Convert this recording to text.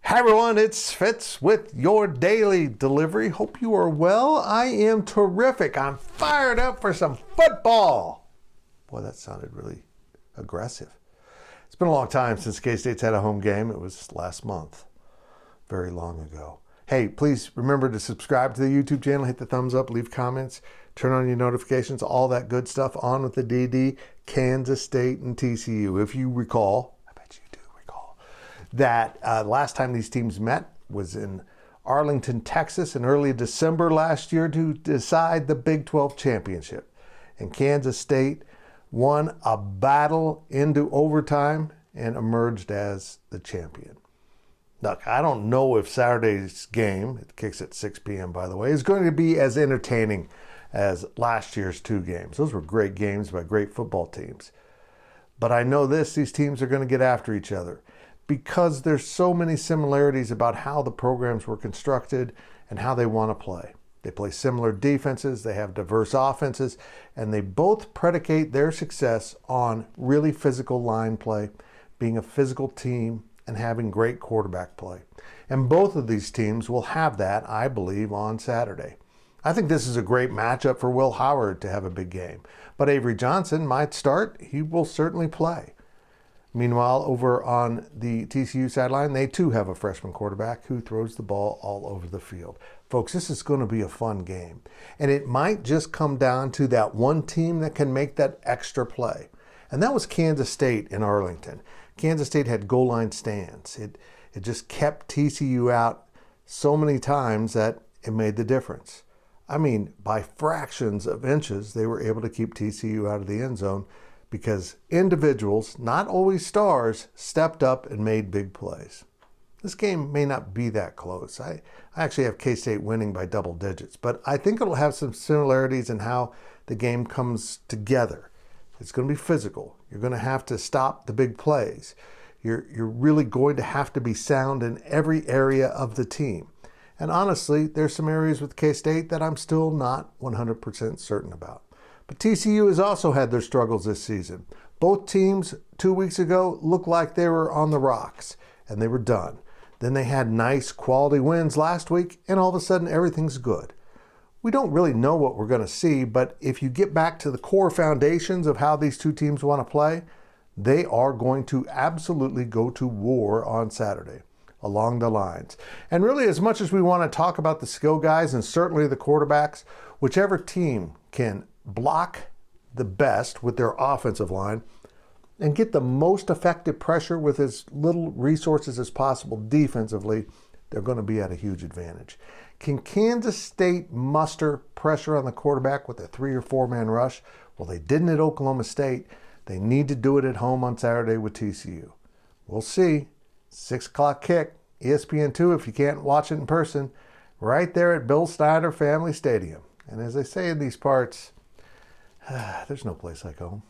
Hi everyone, it's Fitz with your daily delivery. Hope you are well. I am terrific. I'm fired up for some football. Boy, that sounded really aggressive. It's been a long time since K-State's had a home game. It was last month, very long ago. Hey, please remember to subscribe to the YouTube channel, hit the thumbs up, leave comments, turn on your notifications, all that good stuff. On with the DD, Kansas State and TCU. If you recall, that last time these teams met was in Arlington, Texas in early December last year to decide the Big 12 championship. And Kansas State won a battle into overtime and emerged as the champion. Look, I don't know if Saturday's game, it kicks at 6 p.m. by the way, is going to be as entertaining as last year's two games. Those were great games by great football teams. But I know these teams are going to get after each other, because there's so many similarities about how the programs were constructed and how they want to play. They play similar defenses, they have diverse offenses, and they both predicate their success on really physical line play, being a physical team, and having great quarterback play. And both of these teams will have that, I believe, on Saturday. I think this is a great matchup for Will Howard to have a big game. But Avery Johnson might start. He will certainly play. Meanwhile, over on the TCU sideline, they too have a freshman quarterback who throws the ball all over the field. Folks, this is going to be a fun game. And it might just come down to that one team that can make that extra play. And that was Kansas State in Arlington. Kansas State had goal line stands. It just kept TCU out so many times that it made the difference. I mean, by fractions of inches, they were able to keep TCU out of the end zone, because individuals, not always stars, stepped up and made big plays. This game may not be that close. I actually have K-State winning by double digits, but I think it'll have some similarities in how the game comes together. It's going to be physical. You're going to have to stop the big plays. You're really going to have to be sound in every area of the team. And honestly, there's some areas with K-State that I'm still not 100% certain about. But TCU has also had their struggles this season. Both teams 2 weeks ago looked like they were on the rocks, and they were done. Then they had nice quality wins last week, and all of a sudden everything's good. We don't really know what we're going to see, but if you get back to the core foundations of how these two teams want to play, they are going to absolutely go to war on Saturday along the lines. And really, as much as we want to talk about the skill guys and certainly the quarterbacks, whichever team can block the best with their offensive line and get the most effective pressure with as little resources as possible defensively, they're going to be at a huge advantage. Can Kansas State muster pressure on the quarterback with a 3 or 4 man rush? Well, they didn't at Oklahoma State. They need to do it at home on Saturday with TCU. We'll see. 6 o'clock kick, ESPN2 if you can't watch it in person, right there at Bill Snyder Family Stadium. And as they say in these parts, there's no place like home.